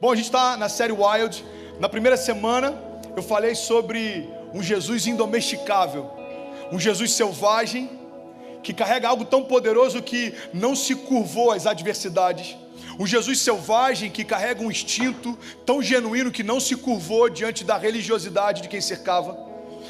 Bom, a gente está na série Wild. Na primeira semana eu falei sobre um Jesus indomesticável, um Jesus selvagem, que carrega algo tão poderoso que não se curvou às adversidades. Um Jesus selvagem que carrega um instinto tão genuíno que não se curvou diante da religiosidade de quem cercava.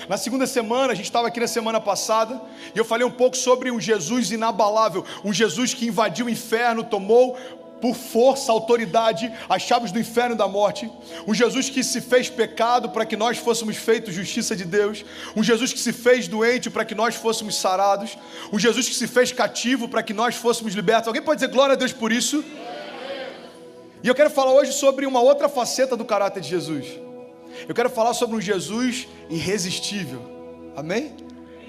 Na segunda semana, a gente estava aqui na semana passada, e eu falei um pouco sobre um Jesus inabalável, um Jesus que invadiu o inferno, tomou por força, autoridade, as chaves do inferno e da morte. Um Jesus que se fez pecado para que nós fôssemos feitos justiça de Deus. Um Jesus que se fez doente para que nós fôssemos sarados. Um Jesus que se fez cativo para que nós fôssemos libertos. Alguém pode dizer glória a Deus por isso? E eu quero falar hoje sobre uma outra faceta do caráter de Jesus. Eu quero falar sobre um Jesus irresistível. Amém?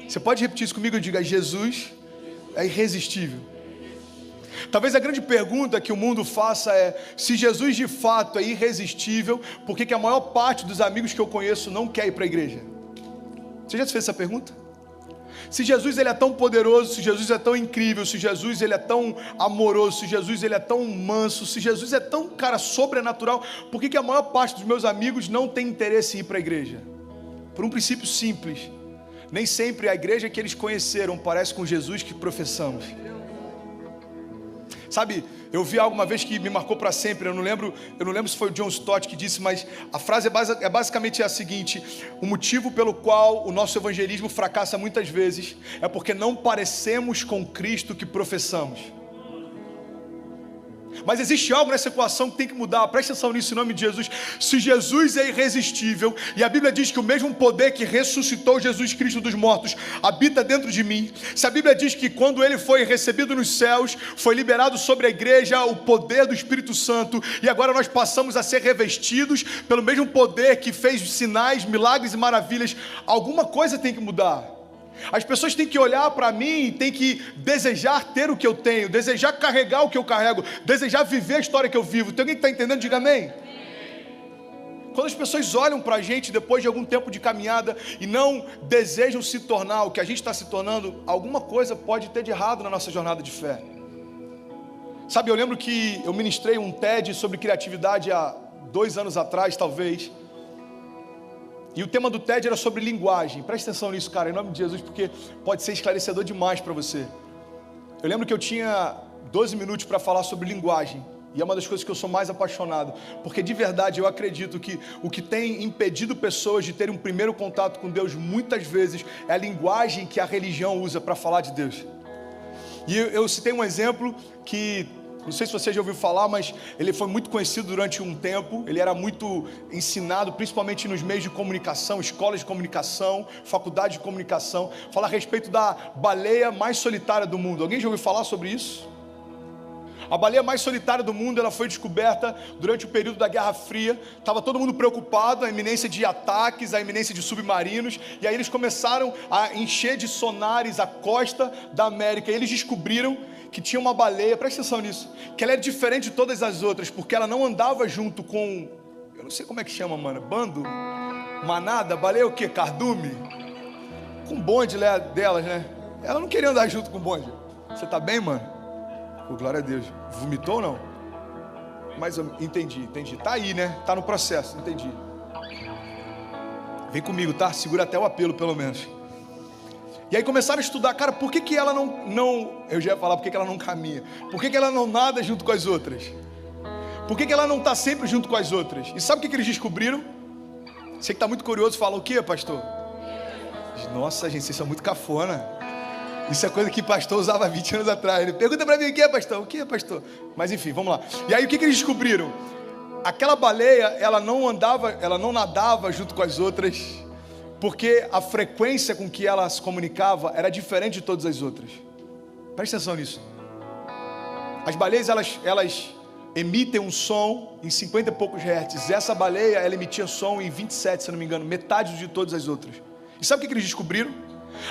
Você pode repetir isso comigo? Eu digo, Jesus é irresistível. Talvez a grande pergunta que o mundo faça é: se Jesus de fato é irresistível, por que a maior parte dos amigos que eu conheço não quer ir para a igreja? Você já se fez essa pergunta? Se Jesus ele é tão poderoso, se Jesus é tão incrível, se Jesus ele é tão amoroso, se Jesus ele é tão manso, se Jesus é tão, sobrenatural, por que a maior parte dos meus amigos não tem interesse em ir para a igreja? Por um princípio simples: nem sempre a igreja que eles conheceram parece com Jesus que professamos. Sabe, eu vi algo uma vez que me marcou para sempre. Eu não lembro se foi o John Stott que disse, mas a frase é basicamente a seguinte: o motivo pelo qual o nosso evangelismo fracassa muitas vezes é porque não parecemos com Cristo que professamos. Mas existe algo nessa equação que tem que mudar. Presta atenção nisso em nome de Jesus. Se Jesus é irresistível, e a Bíblia diz que o mesmo poder que ressuscitou Jesus Cristo dos mortos habita dentro de mim. Se a Bíblia diz que quando ele foi recebido nos céus, foi liberado sobre a igreja o poder do Espírito Santo, e agora nós passamos a ser revestidos pelo mesmo poder que fez sinais, milagres e maravilhas, alguma coisa tem que mudar. As pessoas têm que olhar para mim e têm que desejar ter o que eu tenho, desejar carregar o que eu carrego, desejar viver a história que eu vivo. Tem alguém que está entendendo? Diga amém. Quando as pessoas olham para a gente depois de algum tempo de caminhada e não desejam se tornar o que a gente está se tornando, alguma coisa pode ter de errado na nossa jornada de fé. Sabe, eu lembro que eu ministrei um TED sobre criatividade há 2 anos atrás, talvez. E o tema do TED era sobre linguagem. Presta atenção nisso, cara, em nome de Jesus, porque pode ser esclarecedor demais para você. Eu lembro que eu tinha 12 minutos para falar sobre linguagem. E é uma das coisas que eu sou mais apaixonado. Porque de verdade eu acredito que o que tem impedido pessoas de terem um primeiro contato com Deus muitas vezes é a linguagem que a religião usa para falar de Deus. E eu citei um exemplo que... não sei se você já ouviu falar, mas ele foi muito conhecido durante um tempo. Ele era muito ensinado, principalmente nos meios de comunicação, escolas de comunicação, faculdade de comunicação. Fala a respeito da baleia mais solitária do mundo. Alguém já ouviu falar sobre isso? A baleia mais solitária do mundo, ela foi descoberta durante o período da Guerra Fria. Estava todo mundo preocupado, a iminência de ataques, a iminência de submarinos. E aí eles começaram a encher de sonares a costa da América. E eles descobriram que tinha uma baleia, presta atenção nisso, que ela era diferente de todas as outras, porque ela não andava junto com, eu não sei como é que chama, mano, bando, manada, baleia o quê? Cardume? Com bonde delas, né? Ela não queria andar junto com o bonde. Você tá bem, mano? Oh, glória a Deus. Vomitou ou não? Mas eu entendi. Tá aí, né? Tá no processo, entendi. Vem comigo, tá? Segura até o apelo, pelo menos. E aí começaram a estudar, cara, por que ela não... Eu já ia falar por que ela não caminha. Por que ela não nada junto com as outras? Por que ela não está sempre junto com as outras? E sabe o que eles descobriram? Você que está muito curioso, fala o quê, pastor? Nossa, gente, vocês são muito cafona. Isso é coisa que pastor usava 20 anos atrás. Ele pergunta para mim o que é, pastor? O que é, pastor? Mas enfim, vamos lá. E aí o que eles descobriram? Aquela baleia, ela não nadava junto com as outras, porque a frequência com que ela se comunicava era diferente de todas as outras. Presta atenção nisso. As baleias, elas emitem um som em 50 e poucos hertz. Essa baleia, ela emitia som em 27, se não me engano, metade de todas as outras. E sabe o que eles descobriram?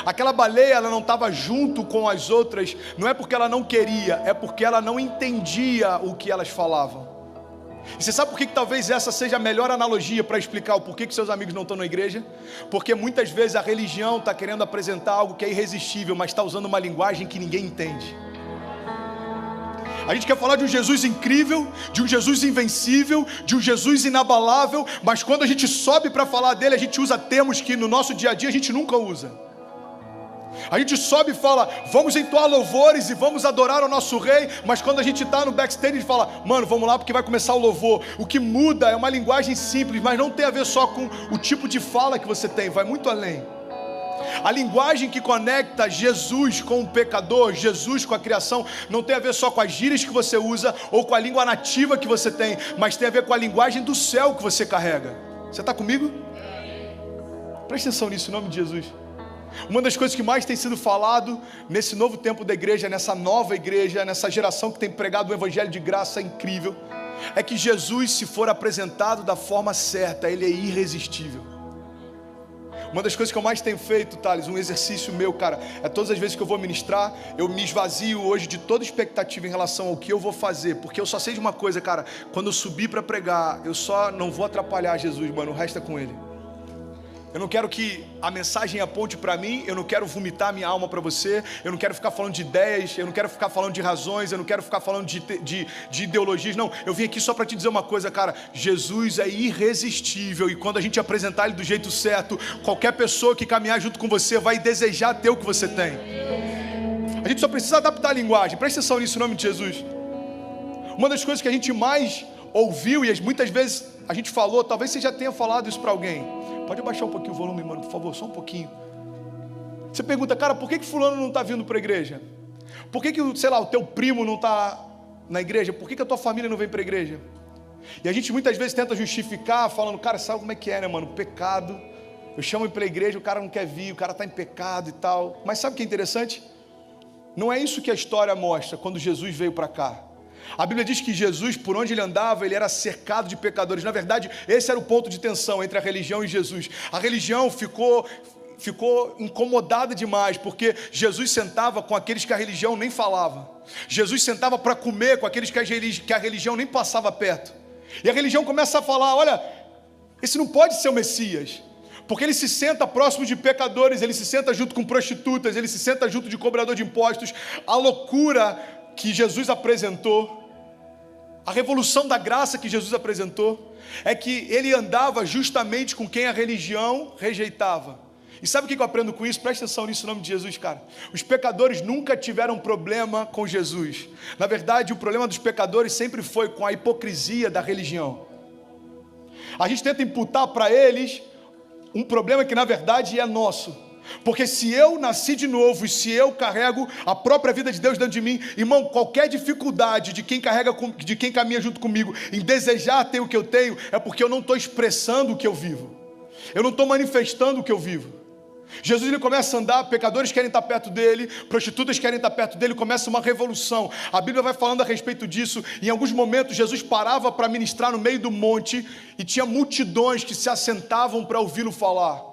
Aquela baleia, ela não estava junto com as outras, não é porque ela não queria, é porque ela não entendia o que elas falavam. E você sabe por que talvez essa seja a melhor analogia para explicar o porquê que seus amigos não estão na igreja? Porque muitas vezes a religião está querendo apresentar algo que é irresistível, mas está usando uma linguagem que ninguém entende. A gente quer falar de um Jesus incrível, de um Jesus invencível, de um Jesus inabalável, mas quando a gente sobe para falar dele, a gente usa termos que no nosso dia a dia a gente nunca usa. A gente sobe e fala, vamos entoar louvores e vamos adorar o nosso rei, mas quando a gente está no backstage, a gente fala, mano, vamos lá porque vai começar o louvor. O que muda é uma linguagem simples, mas não tem a ver só com o tipo de fala que você tem, vai muito além. A linguagem que conecta Jesus com o pecador, Jesus com a criação, não tem a ver só com as gírias que você usa ou com a língua nativa que você tem, mas tem a ver com a linguagem do céu que você carrega. Você está comigo? Presta atenção nisso, em nome de Jesus. Uma das coisas que mais tem sido falado nesse novo tempo da igreja, nessa nova igreja, nessa geração que tem pregado um evangelho de graça incrível, é que Jesus, se for apresentado da forma certa, ele é irresistível. Uma das coisas que eu mais tenho feito, Thales, um exercício meu, cara, é todas as vezes que eu vou ministrar, eu me esvazio hoje de toda expectativa em relação ao que eu vou fazer, porque eu só sei de uma coisa, cara, quando eu subir para pregar, eu só não vou atrapalhar Jesus, mano, o resto é com ele. Eu não quero que a mensagem aponte para mim, eu não quero vomitar minha alma para você, eu não quero ficar falando de ideias, eu não quero ficar falando de razões, eu não quero ficar falando de ideologias, não. Eu vim aqui só para te dizer uma coisa, cara, Jesus é irresistível e quando a gente apresentar ele do jeito certo, qualquer pessoa que caminhar junto com você vai desejar ter o que você tem. A gente só precisa adaptar a linguagem, presta atenção nisso em nome de Jesus. Uma das coisas que a gente mais ouviu e muitas vezes a gente falou, talvez você já tenha falado isso para alguém. Pode abaixar um pouquinho o volume, mano, por favor, só um pouquinho. Você pergunta, cara, por que fulano não está vindo para a igreja? Por que, sei lá, o teu primo não está na igreja? Por que a tua família não vem para a igreja? E a gente muitas vezes tenta justificar, falando, cara, sabe como é que é, né, mano? Pecado. Eu chamo ele para a igreja, o cara não quer vir, o cara está em pecado e tal. Mas sabe o que é interessante? Não é isso que a história mostra quando Jesus veio para cá. A Bíblia diz que Jesus, por onde ele andava, ele era cercado de pecadores. Na verdade, esse era o ponto de tensão entre a religião e Jesus. A religião ficou incomodada demais, porque Jesus sentava com aqueles que a religião nem falava. Jesus sentava para comer com aqueles que a religião nem passava perto. E a religião começa a falar, olha, esse não pode ser o Messias, porque ele se senta próximo de pecadores, ele se senta junto com prostitutas, ele se senta junto de cobrador de impostos. A loucura que Jesus apresentou, a revolução da graça que Jesus apresentou, é que ele andava justamente com quem a religião rejeitava. E sabe o que eu aprendo com isso? Presta atenção nisso em nome de Jesus, cara. Os pecadores nunca tiveram problema com Jesus. Na verdade, o problema dos pecadores sempre foi com a hipocrisia da religião. A gente tenta imputar para eles um problema que na verdade é nosso. Porque se eu nasci de novo e se eu carrego a própria vida de Deus dentro de mim, irmão, qualquer dificuldade de quem caminha junto comigo em desejar ter o que eu tenho, é porque eu não estou expressando o que eu vivo, eu não estou manifestando o que eu vivo. Jesus, ele começa a andar, pecadores querem estar perto dele, prostitutas querem estar perto dele, começa uma revolução. A Bíblia vai falando a respeito disso. Em alguns momentos Jesus parava para ministrar no meio do monte e tinha multidões que se assentavam para ouvi-lo falar.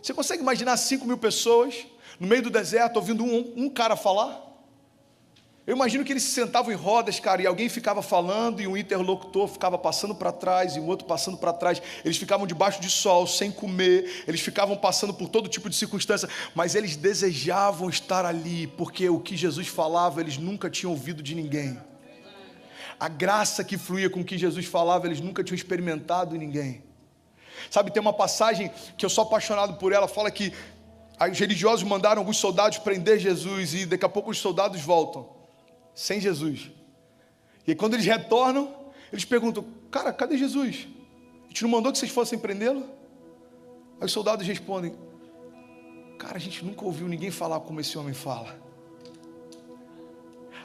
Você consegue imaginar 5.000 pessoas no meio do deserto ouvindo um cara falar? Eu imagino que eles se sentavam em rodas, cara, e alguém ficava falando e um interlocutor ficava passando para trás e o outro passando para trás. Eles ficavam debaixo de sol, sem comer, eles ficavam passando por todo tipo de circunstância, mas eles desejavam estar ali, porque o que Jesus falava eles nunca tinham ouvido de ninguém. A graça que fluía com o que Jesus falava eles nunca tinham experimentado em ninguém. Sabe, tem uma passagem que eu sou apaixonado por ela, fala que os religiosos mandaram alguns soldados prender Jesus e daqui a pouco os soldados voltam, sem Jesus. E aí, quando eles retornam, eles perguntam, cara, cadê Jesus? A gente não mandou que vocês fossem prendê-lo? Aí os soldados respondem, cara, a gente nunca ouviu ninguém falar como esse homem fala.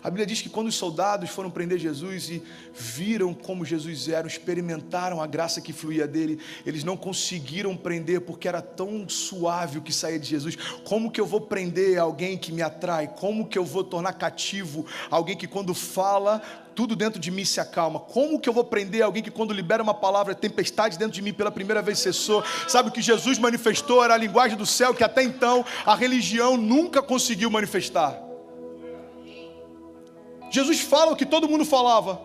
A Bíblia diz que quando os soldados foram prender Jesus e viram como Jesus era, experimentaram a graça que fluía dele, eles não conseguiram prender porque era tão suave o que saía de Jesus. Como que eu vou prender alguém que me atrai? Como que eu vou tornar cativo alguém que quando fala, tudo dentro de mim se acalma? Como que eu vou prender alguém que quando libera uma palavra, tempestade dentro de mim pela primeira vez cessou? Sabe o que Jesus manifestou? Era a linguagem do céu que até então a religião nunca conseguiu manifestar. Jesus fala o que todo mundo falava.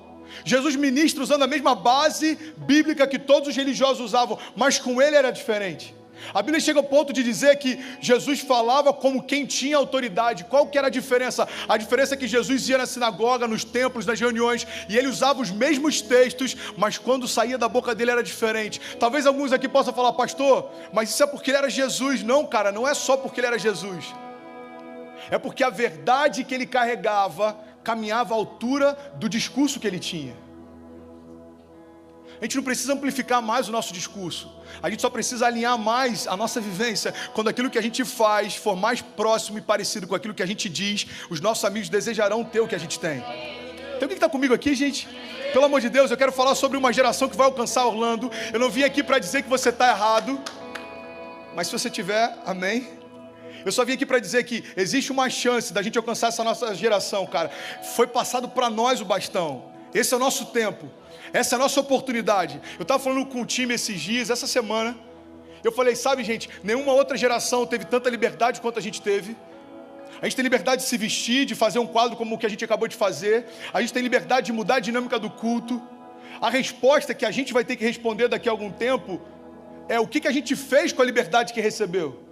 Jesus ministra usando a mesma base bíblica que todos os religiosos usavam, mas com ele era diferente. A Bíblia chega ao ponto de dizer que Jesus falava como quem tinha autoridade. Qual que era a diferença? A diferença é que Jesus ia na sinagoga, nos templos, nas reuniões, e ele usava os mesmos textos, mas quando saía da boca dele era diferente. Talvez alguns aqui possam falar, pastor, mas isso é porque ele era Jesus. Não, cara, não é só porque ele era Jesus. É porque a verdade que ele carregava caminhava à altura do discurso que ele tinha. A gente não precisa amplificar mais o nosso discurso. A gente só precisa alinhar mais a nossa vivência. Quando aquilo que a gente faz for mais próximo e parecido com aquilo que a gente diz, os nossos amigos desejarão ter o que a gente tem. Tem alguém que está comigo aqui, gente? Pelo amor de Deus, eu quero falar sobre uma geração que vai alcançar Orlando. Eu não vim aqui para dizer que você está errado. Mas se você tiver, amém. Eu só vim aqui para dizer que existe uma chance da gente alcançar essa nossa geração, cara. Foi passado para nós o bastão. Esse é o nosso tempo. Essa é a nossa oportunidade. Eu estava falando com o time esses dias, essa semana. Eu falei, sabe, gente, nenhuma outra geração teve tanta liberdade quanto a gente teve. A gente tem liberdade de se vestir, de fazer um quadro como o que a gente acabou de fazer. A gente tem liberdade de mudar a dinâmica do culto. A resposta que a gente vai ter que responder daqui a algum tempo é o que a gente fez com a liberdade que recebeu.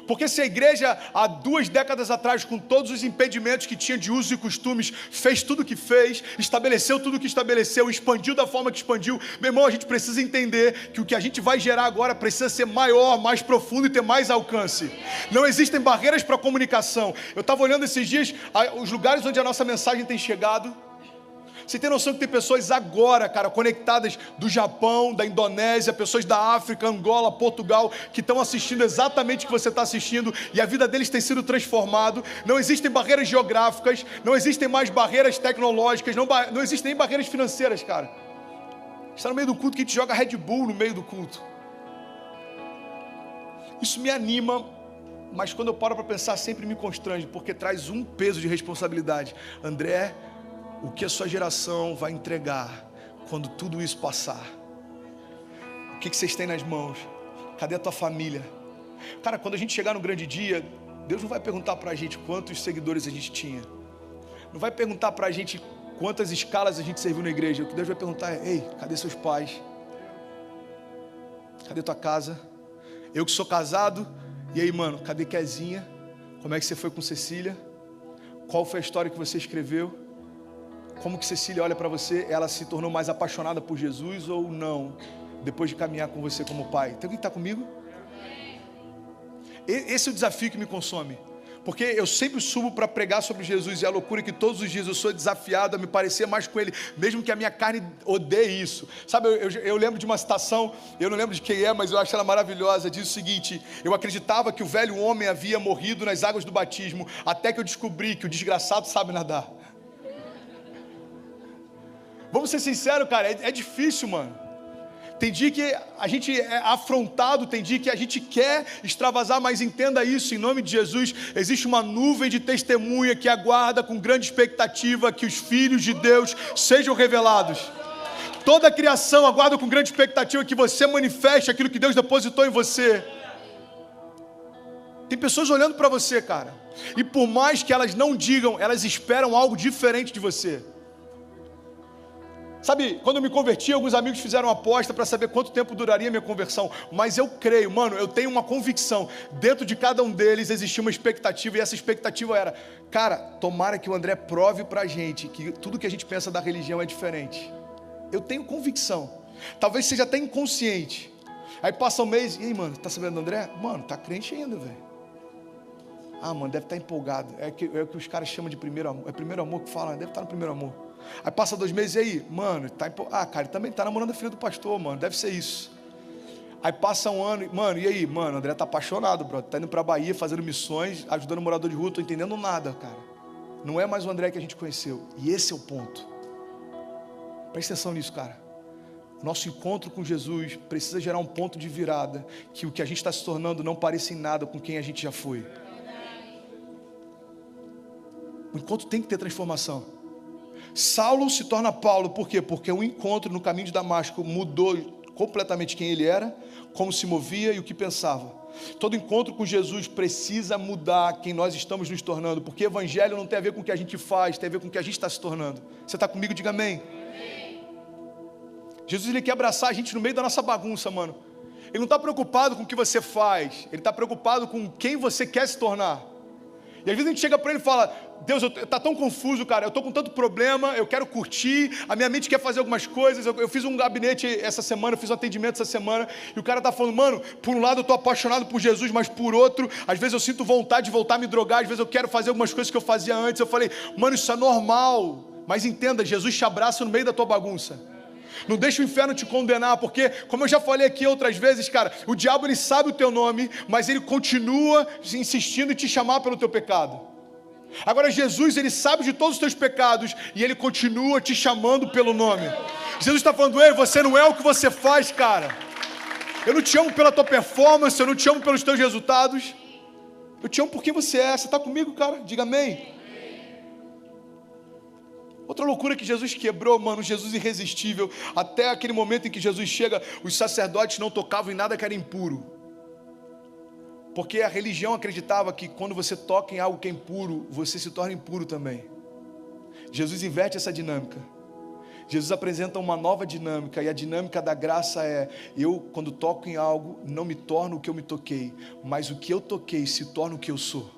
Porque se a igreja, há 2 décadas atrás, com todos os impedimentos que tinha de usos e costumes, fez tudo o que fez, estabeleceu tudo o que estabeleceu, expandiu da forma que expandiu, meu irmão, a gente precisa entender que o que a gente vai gerar agora precisa ser maior, mais profundo e ter mais alcance. Não existem barreiras para a comunicação. Eu estava olhando esses dias os lugares onde a nossa mensagem tem chegado. Você tem noção que tem pessoas agora, cara, conectadas do Japão, da Indonésia, pessoas da África, Angola, Portugal, que estão assistindo exatamente o que você está assistindo e a vida deles tem sido transformada. Não existem barreiras geográficas, não existem mais barreiras tecnológicas, não existem nem barreiras financeiras, cara. Está no meio do culto que a gente joga Red Bull no meio do culto. Isso me anima, mas quando eu paro para pensar sempre me constrange, porque traz um peso de responsabilidade. André, o que a sua geração vai entregar quando tudo isso passar? O que vocês têm nas mãos? Cadê a tua família? Cara, quando a gente chegar no grande dia, Deus não vai perguntar para a gente quantos seguidores a gente tinha. Não vai perguntar para a gente quantas escalas a gente serviu na igreja. O que Deus vai perguntar é, ei, cadê seus pais? Cadê tua casa? Eu que sou casado, e aí, mano, cadê Kezinha? Como é que você foi com Cecília? Qual foi a história que você escreveu? Como que Cecília olha para você? Ela se tornou mais apaixonada por Jesus ou não? Depois de caminhar com você como pai. Tem alguém que está comigo? Esse é o desafio que me consome. Porque eu sempre subo para pregar sobre Jesus. E a loucura é que todos os dias eu sou desafiado a me parecer mais com Ele. Mesmo que a minha carne odeie isso. Sabe, eu lembro de uma citação. Eu não lembro de quem é, mas eu acho ela maravilhosa. Diz o seguinte: eu acreditava que o velho homem havia morrido nas águas do batismo. Até que eu descobri que o desgraçado sabe nadar. Vamos ser sinceros, cara, é difícil, mano. Tem dia que a gente é afrontado, tem dia que a gente quer extravasar, mas entenda isso, em nome de Jesus, existe uma nuvem de testemunha que aguarda com grande expectativa que os filhos de Deus sejam revelados. Toda a criação aguarda com grande expectativa que você manifeste aquilo que Deus depositou em você. Tem pessoas olhando para você, cara, e por mais que elas não digam, elas esperam algo diferente de você. Sabe, quando eu me converti, alguns amigos fizeram uma aposta para saber quanto tempo duraria a minha conversão. Mas eu creio, mano, eu tenho uma convicção. Dentro de cada um deles existia uma expectativa. E essa expectativa era, cara, tomara que o André prove pra gente que tudo que a gente pensa da religião é diferente. Eu tenho convicção. Talvez seja até inconsciente. Aí passa um mês, e aí, mano, tá sabendo do André? Mano, tá crente ainda, velho. Ah, mano, deve estar empolgado. É o que os caras chamam de primeiro amor. É primeiro amor que fala, deve estar no primeiro amor. Aí passa 2 meses, e aí, mano, tá empolgado. Ah, cara, ele também tá namorando a filha do pastor, mano, deve ser isso. Aí passa 1 ano, mano, e aí, mano, o André tá apaixonado, brother. Tá indo pra Bahia, fazendo missões, ajudando morador de rua, tô entendendo nada, cara. Não é mais o André que a gente conheceu. E esse é o ponto. Presta atenção nisso, cara. Nosso encontro com Jesus precisa gerar um ponto de virada, que o que a gente está se tornando não pareça em nada com quem a gente já foi. O encontro tem que ter transformação. Saulo se torna Paulo, por quê? Porque o encontro no caminho de Damasco mudou completamente quem ele era, como se movia e o que pensava. Todo encontro com Jesus precisa mudar quem nós estamos nos tornando, porque evangelho não tem a ver com o que a gente faz, tem a ver com o que a gente está se tornando. Você está comigo? Diga amém. Jesus, ele quer abraçar a gente no meio da nossa bagunça, mano. Ele não está preocupado com o que você faz, Ele está preocupado com quem você quer se tornar. E às vezes a gente chega para Ele e fala: Deus, está tão confuso, cara, eu estou com tanto problema, eu quero curtir, a minha mente quer fazer algumas coisas, eu fiz um gabinete essa semana, eu fiz um atendimento essa semana, e o cara está falando: mano, por um lado eu estou apaixonado por Jesus, mas por outro, às vezes eu sinto vontade de voltar a me drogar, às vezes eu quero fazer algumas coisas que eu fazia antes. Eu falei: mano, isso é normal, mas entenda, Jesus te abraça no meio da tua bagunça. Não deixa o inferno te condenar, porque, como eu já falei aqui outras vezes, cara, o diabo ele sabe o teu nome, mas ele continua insistindo em te chamar pelo teu pecado. Agora Jesus, ele sabe de todos os teus pecados e ele continua te chamando pelo nome. Jesus está falando: ei, você não é o que você faz, cara. Eu não te amo pela tua performance, eu não te amo pelos teus resultados. Eu te amo por quem você é. Você está comigo, cara? Diga amém. Outra loucura que Jesus quebrou, mano, Jesus irresistível. Até aquele momento em que Jesus chega, os sacerdotes não tocavam em nada que era impuro. Porque a religião acreditava que quando você toca em algo que é impuro, você se torna impuro também. Jesus inverte essa dinâmica. Jesus apresenta uma nova dinâmica, e a dinâmica da graça é: eu, quando toco em algo, não me torno o que eu me toquei, mas o que eu toquei se torna o que eu sou.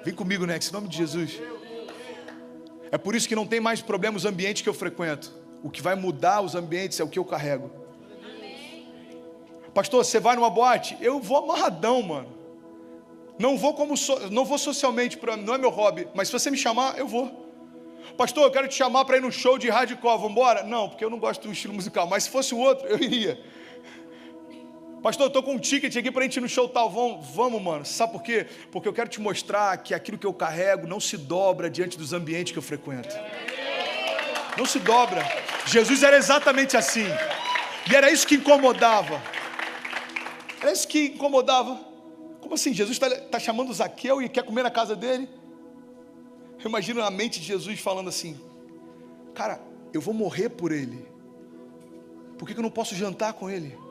Vem comigo, né? Em nome de Jesus. É por isso que não tem mais problema os ambientes que eu frequento. O que vai mudar os ambientes é o que eu carrego. Pastor, você vai numa boate? Eu vou amarradão, mano. Não vou não vou socialmente, não é meu hobby, mas se você me chamar, eu vou. Pastor, eu quero te chamar para ir num show de hardcore, vamos embora? Não, porque eu não gosto do estilo musical, mas se fosse o outro, eu iria. Pastor, eu estou com um ticket aqui para a gente ir no show tal. Vamos, mano. Sabe por quê? Porque eu quero te mostrar que aquilo que eu carrego não se dobra diante dos ambientes que eu frequento. Não se dobra. Jesus era exatamente assim. E era isso que incomodava. Era isso que incomodava. Como assim? Jesus está chamando Zaqueu e quer comer na casa dele? Eu imagino a mente de Jesus falando assim: cara, eu vou morrer por ele. Por que eu não posso jantar com ele?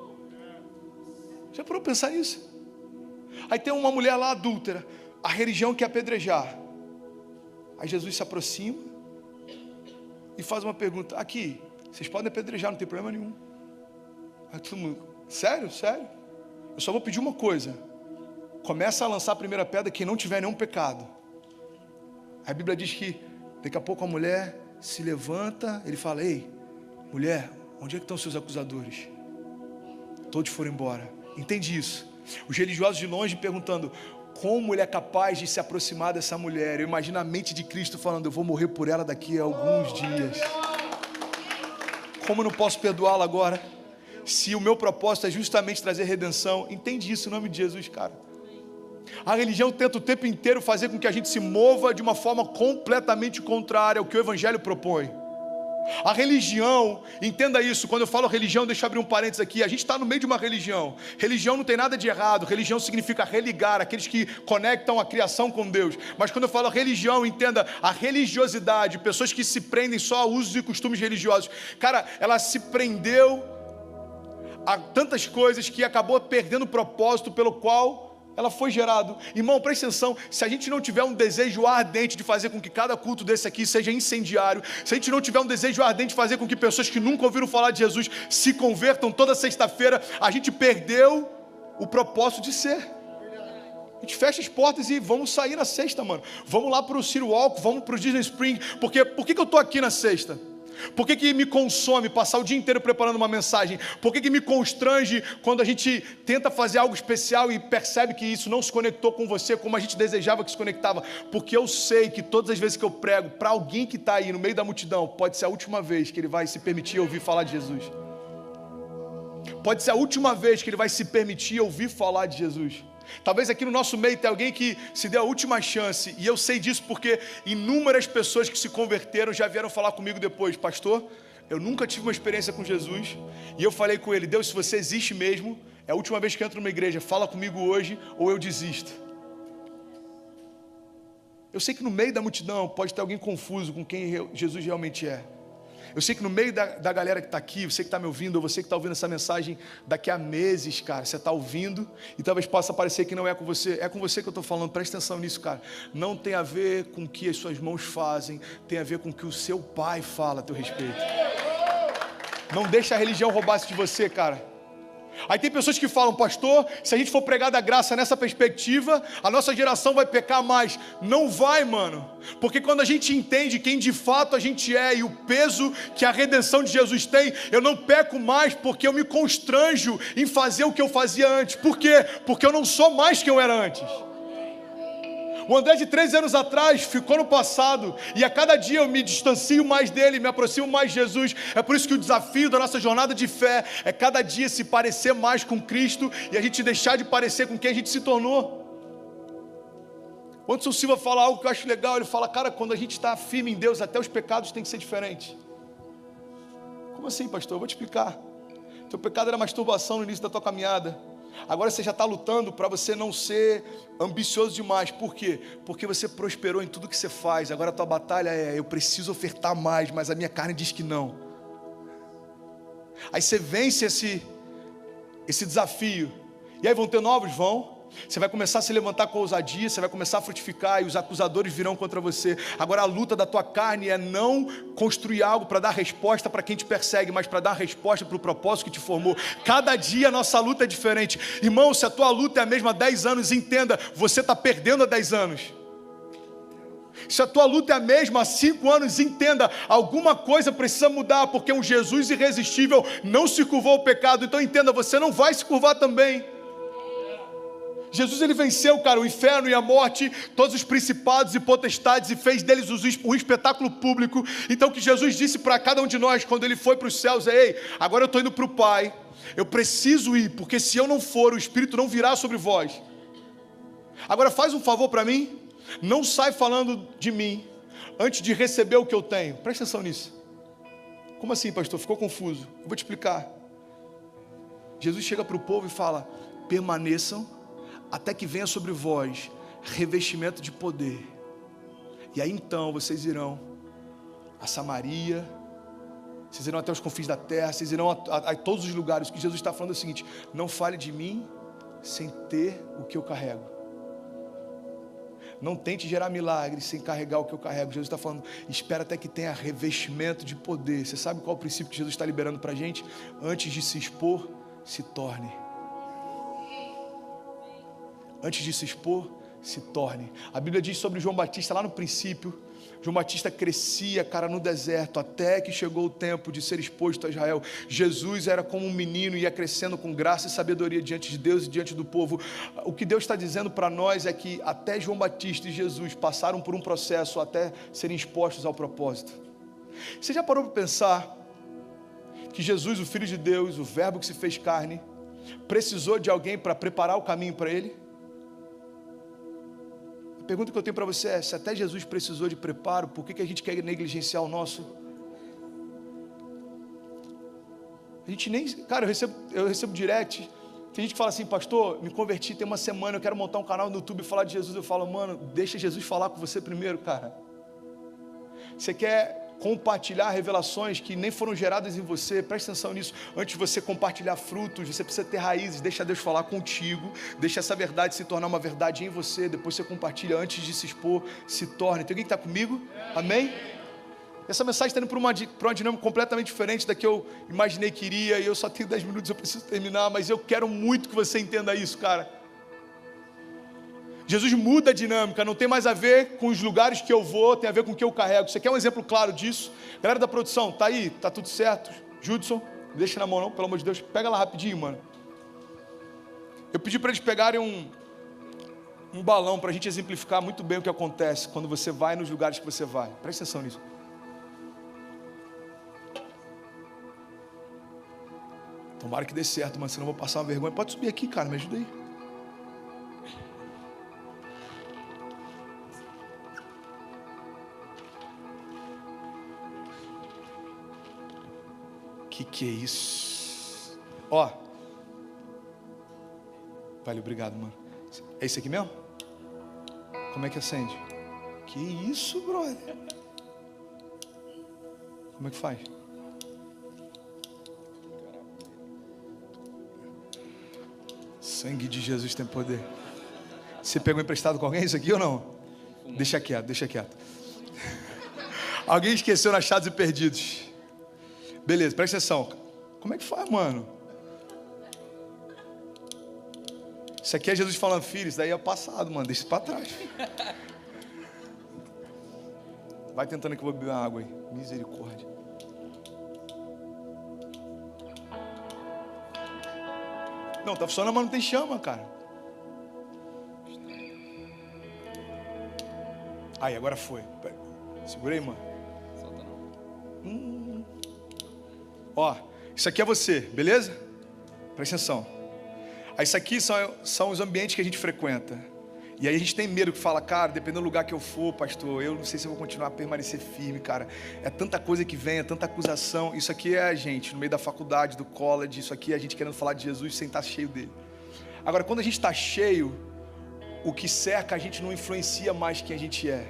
Já parou para pensar nisso? Aí tem uma mulher lá adúltera, a religião quer apedrejar. Aí Jesus se aproxima e faz uma pergunta: aqui, vocês podem apedrejar, não tem problema nenhum. Aí todo mundo: sério? Sério? Eu só vou pedir uma coisa: começa a lançar a primeira pedra quem não tiver nenhum pecado. A Bíblia diz que daqui a pouco a mulher se levanta, ele fala: ei, mulher, onde é que estão seus acusadores? Todos foram embora. Entende isso? Os religiosos de longe perguntando: como ele é capaz de se aproximar dessa mulher? Eu imagino a mente de Cristo falando: eu vou morrer por ela daqui a alguns dias. Como eu não posso perdoá-la agora? Se o meu propósito é justamente trazer redenção. Entende isso em nome de Jesus, cara. A religião tenta o tempo inteiro fazer com que a gente se mova de uma forma completamente contrária ao que o Evangelho propõe. A religião, entenda isso, quando eu falo religião, deixa eu abrir um parênteses aqui, a gente está no meio de uma religião. Religião não tem nada de errado, religião significa religar, aqueles que conectam a criação com Deus. Mas quando eu falo religião, entenda a religiosidade, pessoas que se prendem só a usos e costumes religiosos. Cara, ela se prendeu a tantas coisas que acabou perdendo o propósito pelo qual ela foi gerado. Irmão, presta atenção, se a gente não tiver um desejo ardente de fazer com que cada culto desse aqui seja incendiário, se a gente não tiver um desejo ardente de fazer com que pessoas que nunca ouviram falar de Jesus se convertam toda sexta-feira, a gente perdeu o propósito de ser. A gente fecha as portas e vamos sair na sexta, mano. Vamos lá para o City Walk, vamos para o Disney Spring. Porque por que eu estou aqui na sexta? Por que me consome passar o dia inteiro preparando uma mensagem? Por que me constrange quando a gente tenta fazer algo especial e percebe que isso não se conectou com você como a gente desejava que se conectava? Porque eu sei que todas as vezes que eu prego para alguém que está aí no meio da multidão, pode ser a última vez que ele vai se permitir ouvir falar de Jesus. Pode ser a última vez que ele vai se permitir ouvir falar de Jesus. Talvez aqui no nosso meio tenha alguém que se deu a última chance, e eu sei disso porque inúmeras pessoas que se converteram já vieram falar comigo depois: pastor, eu nunca tive uma experiência com Jesus, e eu falei com ele: Deus, se você existe mesmo, é a última vez que eu entro numa igreja, fala comigo hoje ou eu desisto. Eu sei que no meio da multidão pode ter alguém confuso com quem Jesus realmente é. Eu sei que no meio da galera que está aqui, você que está me ouvindo, ou você que está ouvindo essa mensagem daqui a meses, cara, você está ouvindo e talvez possa parecer que não é com você. É com você que eu estou falando, presta atenção nisso, cara. Não tem a ver com o que as suas mãos fazem, tem a ver com o que o seu pai fala a teu respeito. Não deixa a religião roubar isso de você, cara. Aí tem pessoas que falam, pastor, se a gente for pregar da graça nessa perspectiva, a nossa geração vai pecar mais. Não vai, mano. Porque quando a gente entende quem de fato a gente é e o peso que a redenção de Jesus tem, eu não peco mais porque eu me constranjo em fazer o que eu fazia antes. Por quê? Porque eu não sou mais quem eu era antes. O André de 3 anos atrás ficou no passado, e a cada dia eu me distancio mais dele, me aproximo mais de Jesus. É por isso que o desafio da nossa jornada de fé é cada dia se parecer mais com Cristo e a gente deixar de parecer com quem a gente se tornou. O Anderson Silva fala algo que eu acho legal. Ele fala, cara, quando a gente está firme em Deus, até os pecados têm que ser diferentes. Como assim, pastor? Eu vou te explicar. Teu pecado era masturbação no início da tua caminhada. Agora você já está lutando para você não ser ambicioso demais. Por quê? Porque você prosperou em tudo que você faz. Agora a tua batalha é, eu preciso ofertar mais, mas a minha carne diz que não. Aí você vence esse desafio. E aí vão ter novos? Vão. Você vai começar a se levantar com ousadia, você vai começar a frutificar e os acusadores virão contra você. Agora a luta da tua carne é não construir algo para dar resposta para quem te persegue, mas para dar resposta para o propósito que te formou. Cada dia a nossa luta é diferente. Irmão, se a tua luta é a mesma há 10 anos, entenda, você está perdendo há 10 anos. Se a tua luta é a mesma há 5 anos, entenda, alguma coisa precisa mudar, porque um Jesus irresistível não se curvou ao pecado. Então entenda, você não vai se curvar também. Jesus, ele venceu, cara, o inferno e a morte, todos os principados e potestades, e fez deles um espetáculo público. Então o que Jesus disse para cada um de nós quando ele foi para os céus é, ei, agora eu estou indo para o Pai, eu preciso ir, porque se eu não for, o Espírito não virá sobre vós. Agora faz um favor para mim, não sai falando de mim antes de receber o que eu tenho. Presta atenção nisso. Como assim, pastor? Ficou confuso? Eu vou te explicar. Jesus chega para o povo e fala, permaneçam até que venha sobre vós revestimento de poder. E aí então vocês irão a Samaria, vocês irão até os confins da terra, vocês irão a todos os lugares. O que Jesus está falando é o seguinte, não fale de mim sem ter o que eu carrego. Não tente gerar milagres sem carregar o que eu carrego. Jesus está falando, espera até que tenha revestimento de poder. Você sabe qual é o princípio que Jesus está liberando para a gente? Antes de se expor, se torne. Antes de se expor, se torne. A Bíblia diz sobre João Batista lá no princípio. João Batista crescia, cara, no deserto, até que chegou o tempo de ser exposto a Israel. Jesus era como um menino, ia crescendo com graça e sabedoria diante de Deus e diante do povo. O que Deus está dizendo para nós é que até João Batista e Jesus passaram por um processo até serem expostos ao propósito. Você já parou para pensar que Jesus, o Filho de Deus, o Verbo que se fez carne, precisou de alguém para preparar o caminho para Ele? A pergunta que eu tenho para você é, se até Jesus precisou de preparo, por que a gente quer negligenciar o nosso? A gente nem... Cara, eu recebo direct, tem gente que fala assim, pastor, me converti tem uma semana, eu quero montar um canal no YouTube e falar de Jesus. Eu falo, mano, deixa Jesus falar com você primeiro, cara. Você quer compartilhar revelações que nem foram geradas em você, presta atenção nisso. Antes de você compartilhar frutos, você precisa ter raízes. Deixa Deus falar contigo, deixa essa verdade se tornar uma verdade em você. Depois você compartilha, antes de se expor, se torne. Tem alguém que está comigo? Amém? Essa mensagem está indo para uma dinâmica completamente diferente da que eu imaginei que iria. E eu só tenho 10 minutos, eu preciso terminar, mas eu quero muito que você entenda isso, cara. Jesus muda a dinâmica, não tem mais a ver com os lugares que eu vou, tem a ver com o que eu carrego. Você quer um exemplo claro disso? Galera da produção, tá aí? Tá tudo certo? Judson, não deixa na mão não, pelo amor de Deus. Pega lá rapidinho, mano. Eu pedi para eles pegarem um balão para a gente exemplificar muito bem o que acontece quando você vai nos lugares que você vai. Presta atenção nisso. Tomara que dê certo, mano, senão eu vou passar uma vergonha. Pode subir aqui, cara, me ajuda aí. Que é isso? Ó. Valeu, obrigado, mano. É esse aqui mesmo? Como é que acende? Que isso, brother? Como é que faz? Sangue de Jesus tem poder. Você pegou emprestado com alguém isso aqui ou não? Deixa quieto, deixa quieto. Alguém esqueceu Achados e Perdidos. Beleza, presta atenção. Como é que faz, mano? Isso aqui é Jesus falando, filho, isso daí é passado, mano, deixa isso para trás. Vai tentando que eu vou beber uma água aí. Misericórdia. Não, tá funcionando, mas não tem chama, cara. Aí, agora foi. Segura aí, mano. Solta não. Ó, isso aqui é você, beleza? Presta atenção. Aí, isso aqui são os ambientes que a gente frequenta. E aí a gente tem medo que fala, cara, dependendo do lugar que eu for, pastor, eu não sei se eu vou continuar a permanecer firme, cara. É tanta coisa que vem, é tanta acusação. Isso aqui é a gente, no meio da faculdade, do college, isso aqui é a gente querendo falar de Jesus sem estar cheio dele. Agora, quando a gente está cheio, o que cerca a gente não influencia mais quem a gente é.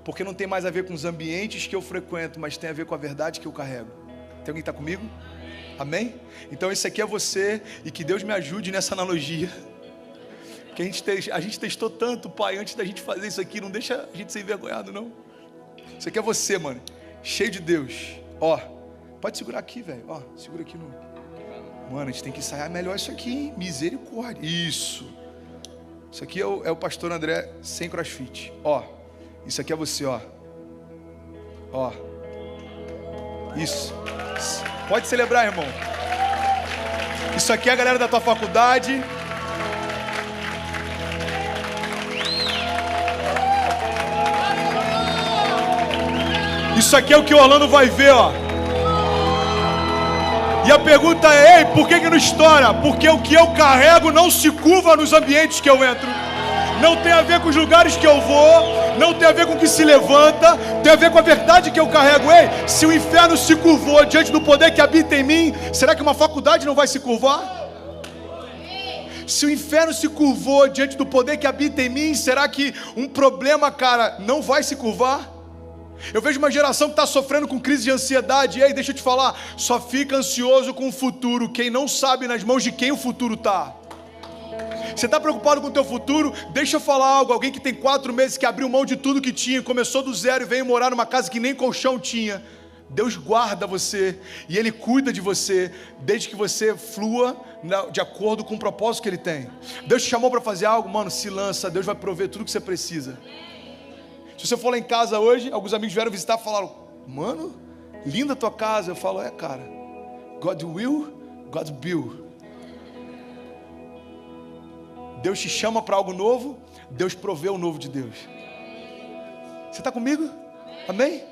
Porque não tem mais a ver com os ambientes que eu frequento, mas tem a ver com a verdade que eu carrego. Tem alguém que está comigo? Amém? Então esse aqui é você, e que Deus me ajude nessa analogia. Que a gente testou tanto, pai, antes da gente fazer isso aqui, não deixa a gente ser envergonhado, não. Isso aqui é você, mano, cheio de Deus. Ó, pode segurar aqui, velho, ó, segura aqui no... Mano, a gente tem que ensaiar melhor isso aqui, hein? Misericórdia, isso. Isso aqui é o pastor André sem crossfit, ó. Isso aqui é você, ó. Ó. Isso. Pode celebrar, irmão. Isso aqui é a galera da tua faculdade. Isso aqui é o que o Orlando vai ver, ó. E a pergunta é, ei, por que não estoura? Porque o que eu carrego não se curva nos ambientes que eu entro. Não tem a ver com os lugares que eu vou, não tem a ver com o que se levanta, tem a ver com a verdade que eu carrego. Ei, se o inferno se curvou diante do poder que habita em mim, será que uma faculdade não vai se curvar? Se o inferno se curvou diante do poder que habita em mim, será que um problema, cara, não vai se curvar? Eu vejo uma geração que está sofrendo com crise de ansiedade. E aí, deixa eu te falar, só fica ansioso com o futuro quem não sabe nas mãos de quem o futuro está. Você está preocupado com o teu futuro? Deixa eu falar algo. Alguém que tem 4 meses que abriu mão de tudo que tinha, começou do zero e veio morar numa casa que nem colchão tinha. Deus guarda você e Ele cuida de você, desde que você flua de acordo com o propósito que Ele tem. Deus te chamou para fazer algo, mano, se lança, Deus vai prover tudo que você precisa. Se você for lá em casa hoje, alguns amigos vieram visitar e falaram, mano, linda a tua casa. Eu falo, cara, God will, God build. Deus te chama para algo novo, Deus provê o novo de Deus. Você está comigo? Amém?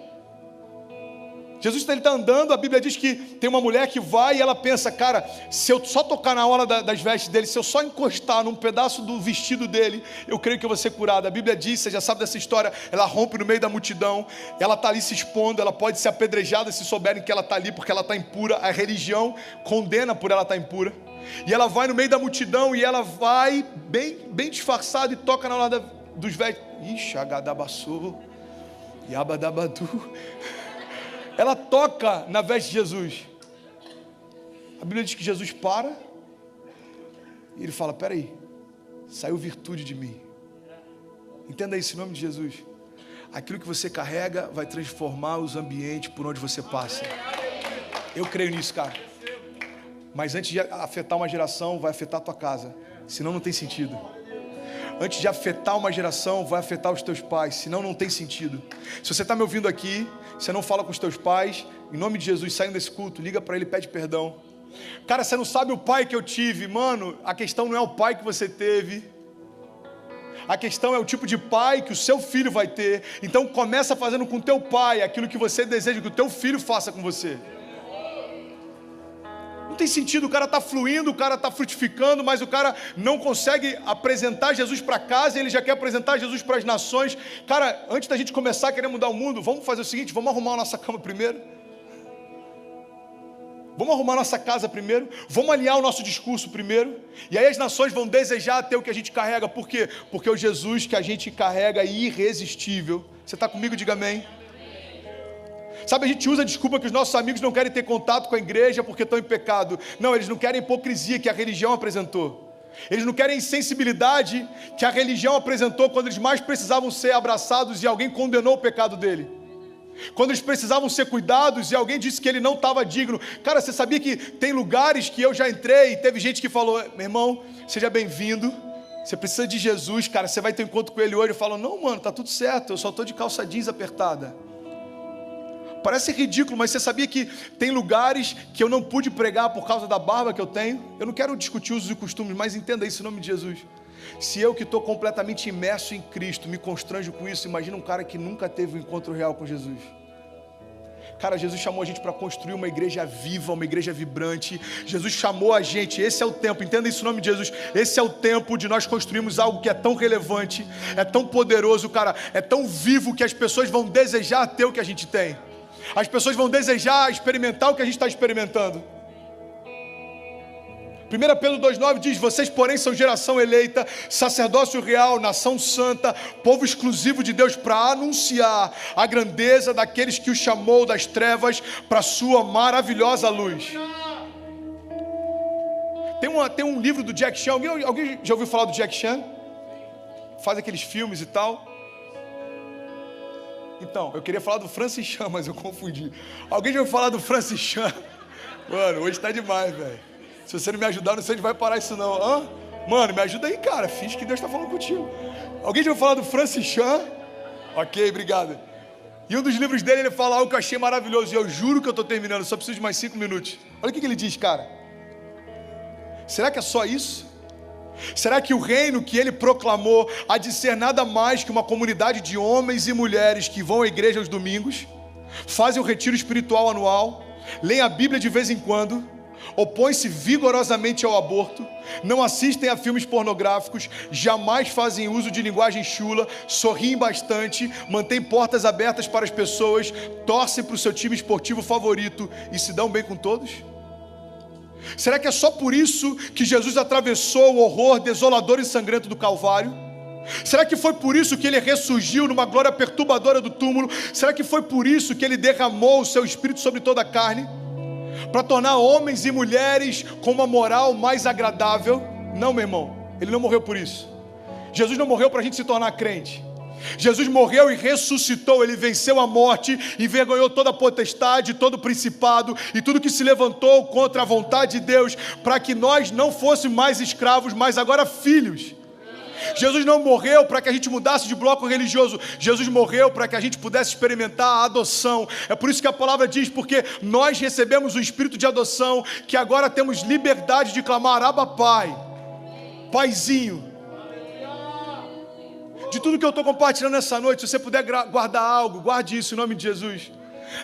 Jesus está andando, a Bíblia diz que tem uma mulher que vai e ela pensa, cara, se eu só tocar na orla das vestes dele, se eu só encostar num pedaço do vestido dele, eu creio que eu vou ser curada. A Bíblia diz, você já sabe dessa história, ela rompe no meio da multidão, ela está ali se expondo, ela pode ser apedrejada se souberem que ela está ali porque ela está impura, a religião condena por ela estar impura. E ela vai no meio da multidão e ela vai bem disfarçada e toca na orla dos vestes. Ixi, agadabaçô, yabadabadu. Ela toca na veste de Jesus. A Bíblia diz que Jesus para e ele fala, peraí, saiu virtude de mim. Entenda isso em nome de Jesus. Aquilo que você carrega vai transformar os ambientes por onde você passa. Eu creio nisso, cara. Mas antes de afetar uma geração, vai afetar a tua casa. Senão não tem sentido. Antes de afetar uma geração, vai afetar os teus pais, senão não tem sentido. Se você está me ouvindo aqui, você não fala com os teus pais, em nome de Jesus, saindo desse culto, liga para ele e pede perdão. Cara, você não sabe o pai que eu tive, mano, a questão não é o pai que você teve. A questão é o tipo de pai que o seu filho vai ter. Então começa fazendo com o teu pai aquilo que você deseja que o teu filho faça com você. Não tem sentido, o cara está fluindo, o cara está frutificando, mas o cara não consegue apresentar Jesus para casa e ele já quer apresentar Jesus para as nações. Cara, antes da gente começar a querer mudar o mundo, vamos fazer o seguinte, vamos arrumar a nossa cama primeiro. Vamos arrumar a nossa casa primeiro, vamos alinhar o nosso discurso primeiro, e aí as nações vão desejar ter o que a gente carrega. Por quê? Porque o Jesus que a gente carrega é irresistível. Você está comigo? Diga amém. Sabe, a gente usa a desculpa que os nossos amigos não querem ter contato com a igreja porque estão em pecado. Não, eles não querem a hipocrisia que a religião apresentou. Eles não querem a insensibilidade que a religião apresentou quando eles mais precisavam ser abraçados e alguém condenou o pecado dele. Quando eles precisavam ser cuidados e alguém disse que ele não estava digno. Cara, você sabia que tem lugares que eu já entrei e teve gente que falou, meu irmão, seja bem-vindo, Você precisa de Jesus, cara. Você vai ter um encontro com Ele hoje e fala, não, mano, tá tudo certo, eu só estou de calça jeans apertada. Parece ridículo, mas você sabia que tem lugares que eu não pude pregar por causa da barba que eu tenho? Eu não quero discutir usos e costumes, mas entenda isso em nome de Jesus. Se eu que estou completamente imerso em Cristo me constranjo com isso, imagina um cara que nunca teve um encontro real com Jesus. Cara, Jesus chamou a gente para construir uma igreja viva, uma igreja vibrante. Jesus chamou a gente, esse é o tempo, entenda isso em nome de Jesus. Esse é o tempo de nós construirmos algo que é tão relevante, é tão poderoso, cara, é tão vivo que as pessoas vão desejar ter o que a gente tem. As pessoas vão desejar experimentar o que a gente está experimentando. 1 Pedro 2,9 diz, vocês porém são geração eleita, sacerdócio real, nação santa, povo exclusivo de Deus, para anunciar a grandeza daqueles que o chamou das trevas para a sua maravilhosa luz. Tem um livro do Jack Chan, alguém já ouviu falar do Jack Chan? Faz aqueles filmes e tal. Então, eu queria falar do Francis Chan, mas eu confundi. Alguém já ouviu falar do Francis Chan? Mano, hoje tá demais, velho. Se você não me ajudar, não sei onde vai parar isso não. Hã? Mano, me ajuda aí, cara. Finge que Deus está falando contigo. Alguém já ouviu falar do Francis Chan? Ok, obrigado. E um dos livros dele, ele fala algo que eu achei maravilhoso. E eu juro que eu estou terminando, só preciso de mais 5 minutos. Olha o que ele diz, cara. Será que é só isso? Será que o reino que ele proclamou há de ser nada mais que uma comunidade de homens e mulheres que vão à igreja aos domingos, fazem um retiro espiritual anual, leem a Bíblia de vez em quando, opõem-se vigorosamente ao aborto, não assistem a filmes pornográficos, jamais fazem uso de linguagem chula, sorriem bastante, mantêm portas abertas para as pessoas, torcem para o seu time esportivo favorito e se dão bem com todos? Será que é só por isso que Jesus atravessou o horror desolador e sangrento do Calvário? Será que foi por isso que ele ressurgiu numa glória perturbadora do túmulo? Será que foi por isso que ele derramou o seu Espírito sobre toda a carne? Para tornar homens e mulheres com uma moral mais agradável? Não, meu irmão, ele não morreu por isso. Jesus não morreu para a gente se tornar crente. Jesus morreu e ressuscitou, ele venceu a morte, envergonhou toda a potestade, todo o principado e tudo que se levantou contra a vontade de Deus, para que nós não fôssemos mais escravos, mas agora filhos. Jesus não morreu para que a gente mudasse de bloco religioso. Jesus morreu para que a gente pudesse experimentar a adoção. É por isso que a palavra diz, porque nós recebemos o espírito de adoção, que agora temos liberdade de clamar, Abba Pai, Paizinho. De tudo que eu estou compartilhando nessa noite, se você puder guardar algo, guarde isso em nome de Jesus.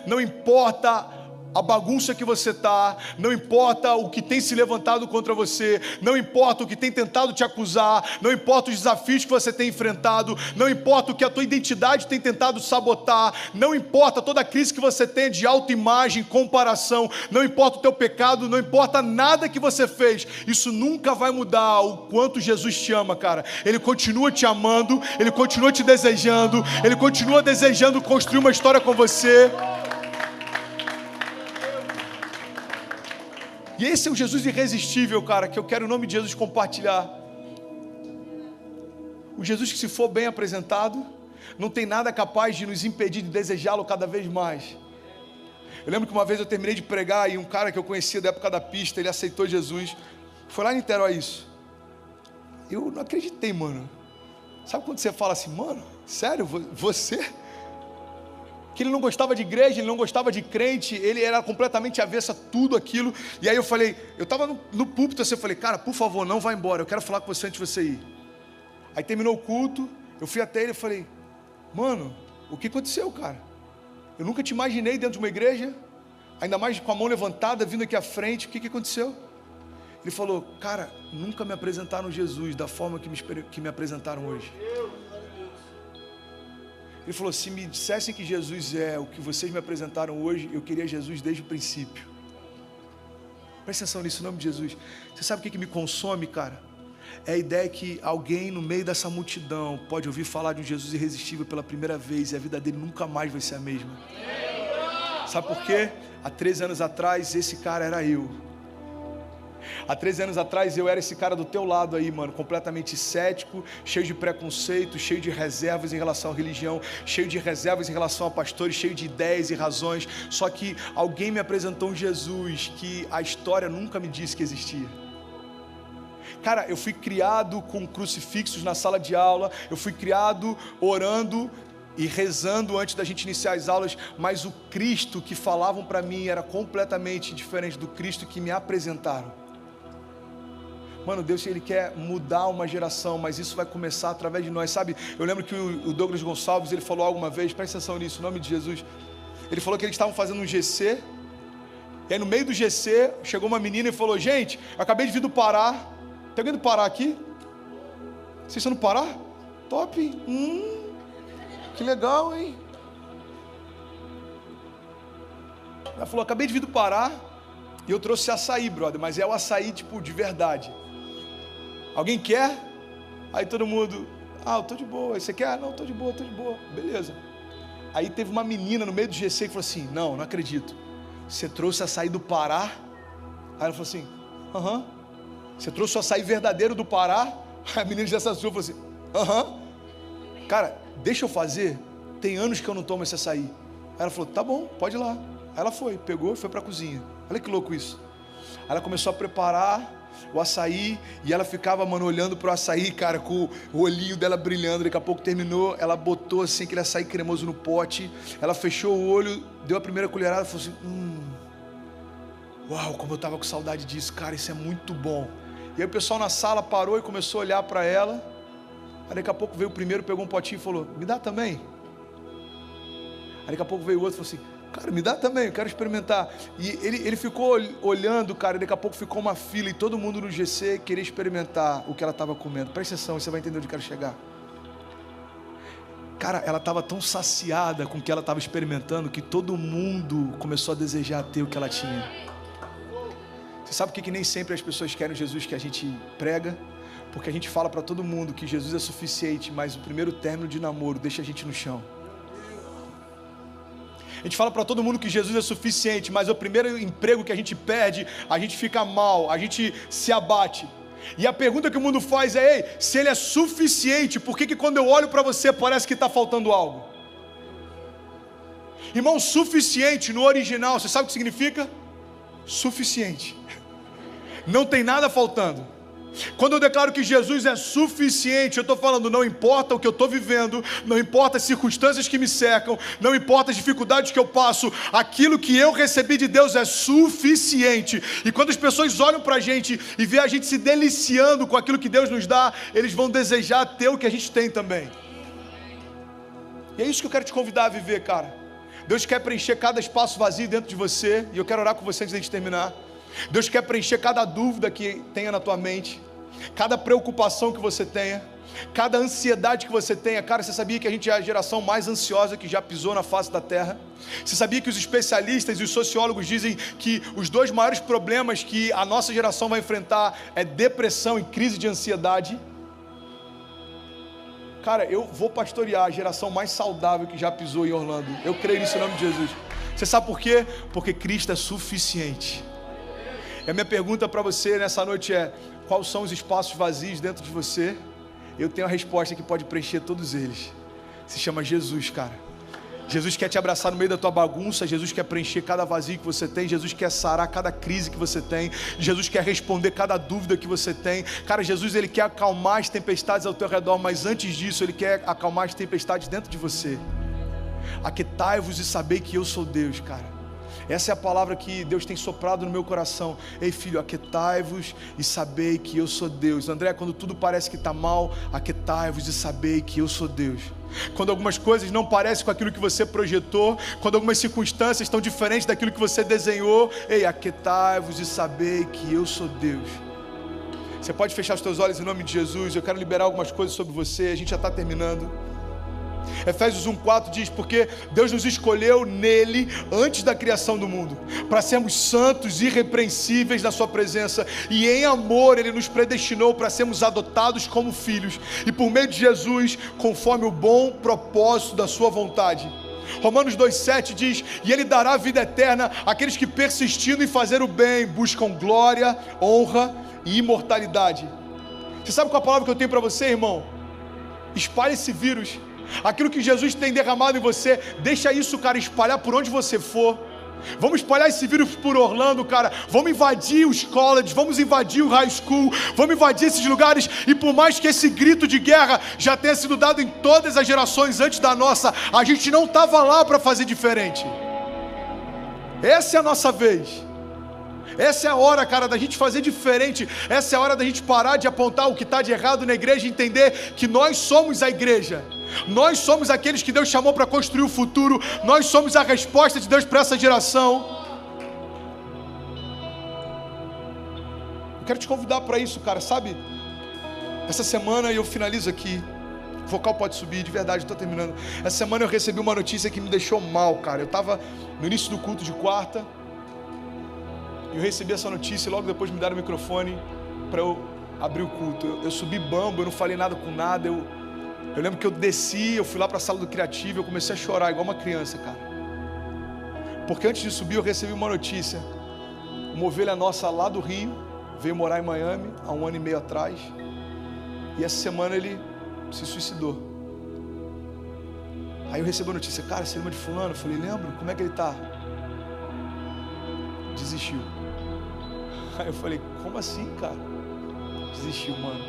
Não importa a bagunça que você está, não importa o que tem se levantado contra você, não importa o que tem tentado te acusar, não importa os desafios que você tem enfrentado, não importa o que a tua identidade tem tentado sabotar, não importa toda a crise que você tem de autoimagem, comparação, não importa o teu pecado, não importa nada que você fez, isso nunca vai mudar o quanto Jesus te ama, cara. Ele continua te amando, Ele continua te desejando, Ele continua desejando construir uma história com você. E esse é o Jesus irresistível, cara, que eu quero em nome de Jesus compartilhar. O Jesus que, se for bem apresentado, não tem nada capaz de nos impedir de desejá-lo cada vez mais. Eu lembro que uma vez eu terminei de pregar e um cara que eu conhecia da época da pista, ele aceitou Jesus. Foi lá em Niterói isso. Eu não acreditei, mano. Sabe quando você fala assim, mano, sério, você... Que ele não gostava de igreja, ele não gostava de crente, ele era completamente avesso a tudo aquilo. E aí eu falei, eu estava no púlpito assim, eu falei, cara, por favor, não vá embora, eu quero falar com você antes de você ir. Aí terminou o culto, eu fui até ele e falei, mano, o que aconteceu, cara? Eu nunca te imaginei dentro de uma igreja, ainda mais com a mão levantada, vindo aqui à frente, o que aconteceu? Ele falou, cara, nunca me apresentaram Jesus da forma que me apresentaram hoje. Ele falou, se me dissessem que Jesus é o que vocês me apresentaram hoje, eu queria Jesus desde o princípio. Presta atenção nisso, em nome de Jesus. Você sabe o que me consome, cara? É a ideia que alguém no meio dessa multidão pode ouvir falar de um Jesus irresistível pela primeira vez e a vida dele nunca mais vai ser a mesma. Sabe por quê? Há 13 anos atrás, esse cara era eu. Há 13 anos atrás eu era esse cara do teu lado aí, mano, completamente cético, cheio de preconceito, cheio de reservas em relação à religião, cheio de reservas em relação a pastores, cheio de ideias e razões. Só que alguém me apresentou um Jesus que a história nunca me disse que existia. Cara, eu fui criado com crucifixos na sala de aula, eu fui criado orando e rezando antes da gente iniciar as aulas, mas o Cristo que falavam para mim era completamente diferente do Cristo que me apresentaram. Mano, Deus, Ele quer mudar uma geração, mas isso vai começar através de nós, sabe? Eu lembro que o Douglas Gonçalves, ele falou alguma vez, presta atenção nisso, em nome de Jesus. Ele falou que eles estavam fazendo um GC, e aí no meio do GC, chegou uma menina e falou: gente, eu acabei de vir do Pará. Tem alguém do Pará aqui? Vocês estão no Pará? Top! Que legal, hein? Ela falou: acabei de vir do Pará e eu trouxe açaí, brother, mas é o açaí tipo de verdade. Alguém quer? Aí todo mundo: eu tô de boa. Você quer? Não, tô de boa. Beleza. Aí teve uma menina no meio do GC que falou assim: não acredito. Você trouxe açaí do Pará? Aí ela falou assim: aham. Você trouxe o açaí verdadeiro do Pará? Aí a menina já se assustou e falou assim: aham. Cara, deixa eu fazer, tem anos que eu não tomo esse açaí. Aí ela falou: tá bom, pode ir lá. Aí ela pegou e foi para a cozinha. Olha que louco isso. Aí ela começou a preparar o açaí, e ela ficava, mano, olhando pro açaí, cara, com o olhinho dela brilhando. Daqui a pouco terminou, ela botou assim aquele açaí cremoso no pote, ela fechou o olho, deu a primeira colherada e falou assim: uau, como eu tava com saudade disso, cara, isso é muito bom. E aí o pessoal na sala parou e começou a olhar para ela. Aí daqui a pouco veio o primeiro, pegou um potinho e falou: me dá também. Aí daqui a pouco veio o outro e falou assim: cara, me dá também, eu quero experimentar. E ele ficou olhando, cara, e daqui a pouco ficou uma fila, e todo mundo no GC queria experimentar o que ela estava comendo. Presta atenção, você vai entender onde eu quero chegar. Cara, ela estava tão saciada com o que ela estava experimentando, que todo mundo começou a desejar ter o que ela tinha. Você sabe por que nem sempre as pessoas querem o Jesus que a gente prega? Porque a gente fala para todo mundo que Jesus é suficiente, mas o primeiro término de namoro deixa a gente no chão. A gente fala para todo mundo que Jesus é suficiente, mas o primeiro emprego que a gente perde, a gente fica mal, a gente se abate. E a pergunta que o mundo faz é: ei, se Ele é suficiente, por que quando eu olho para você parece que está faltando algo? Irmão, suficiente no original, você sabe o que significa? Suficiente. Não tem nada faltando. Quando eu declaro que Jesus é suficiente, eu estou falando: não importa o que eu estou vivendo, não importa as circunstâncias que me cercam, não importa as dificuldades que eu passo, aquilo que eu recebi de Deus é suficiente. E quando as pessoas olham para a gente e vê a gente se deliciando com aquilo que Deus nos dá, eles vão desejar ter o que a gente tem também. E é isso que eu quero te convidar a viver, cara. Deus quer preencher cada espaço vazio dentro de você, e eu quero orar com você antes de a gente terminar. Deus quer preencher cada dúvida que tenha na tua mente, cada preocupação que você tenha, cada ansiedade que você tenha. Cara, você sabia que a gente é a geração mais ansiosa que já pisou na face da terra? Você sabia que os especialistas e os sociólogos dizem que os dois maiores problemas que a nossa geração vai enfrentar é depressão e crise de ansiedade? Cara, eu vou pastorear a geração mais saudável que já pisou em Orlando. Eu creio nisso em nome de Jesus. Você sabe por quê? Porque Cristo é suficiente. E a minha pergunta para você nessa noite é: quais são os espaços vazios dentro de você? Eu tenho a resposta que pode preencher todos eles. Se chama Jesus, cara. Jesus quer te abraçar no meio da tua bagunça. Jesus quer preencher cada vazio que você tem. Jesus quer sarar cada crise que você tem. Jesus quer responder cada dúvida que você tem. Cara, Jesus, Ele quer acalmar as tempestades ao teu redor, mas antes disso Ele quer acalmar as tempestades dentro de você. Aquietai-vos e sabei que eu sou Deus, cara. Essa é a palavra que Deus tem soprado no meu coração. Ei, filho, aquietai-vos e sabei que eu sou Deus. André, quando tudo parece que está mal, aquietai-vos e sabei que eu sou Deus. Quando algumas coisas não parecem com aquilo que você projetou, quando algumas circunstâncias estão diferentes daquilo que você desenhou, ei, aquietai-vos e sabei que eu sou Deus. Você pode fechar os teus olhos em nome de Jesus. Eu quero liberar algumas coisas sobre você. A gente já está terminando. Efésios 1,4 diz: porque Deus nos escolheu nele antes da criação do mundo, para sermos santos e irrepreensíveis na sua presença, e em amor Ele nos predestinou para sermos adotados como filhos, e por meio de Jesus, conforme o bom propósito da sua vontade. Romanos 2,7 diz: e Ele dará vida eterna àqueles que, persistindo em fazer o bem, buscam glória, honra e imortalidade. Você sabe qual a palavra que eu tenho para você, irmão? Espalhe esse vírus. Aquilo que Jesus tem derramado em você, deixa isso, cara, espalhar por onde você for. Vamos espalhar esse vírus por Orlando, cara. Vamos invadir os colleges, vamos invadir o high school, vamos invadir esses lugares. E por mais que esse grito de guerra já tenha sido dado em todas as gerações antes da nossa, a gente não estava lá para fazer diferente. Essa é a nossa vez. Essa é a hora, cara, da gente fazer diferente. Essa é a hora da gente parar de apontar o que está de errado na igreja e entender que nós somos a igreja. Nós somos aqueles que Deus chamou para construir o futuro. Nós somos a resposta de Deus para essa geração. Eu quero te convidar para isso, cara, sabe? Essa semana, e eu finalizo aqui, o vocal pode subir, de verdade, estou terminando. Essa semana eu recebi uma notícia que me deixou mal, cara. Eu estava no início do culto de quarta, eu recebi essa notícia e logo depois me deram o microfone para eu abrir o culto. Eu subi bambo, eu não falei nada com nada. Eu lembro que eu desci, eu fui lá para a sala do criativo, eu comecei a chorar igual uma criança, cara. Porque antes de subir eu recebi uma notícia. Uma ovelha nossa lá do Rio veio morar em Miami há 1 ano e meio atrás. E essa semana ele se suicidou. Aí eu recebi a notícia, cara, você lembra de fulano? Eu falei, lembro, como é que ele tá? Desistiu. Aí eu falei, como assim, cara? Desistiu, mano.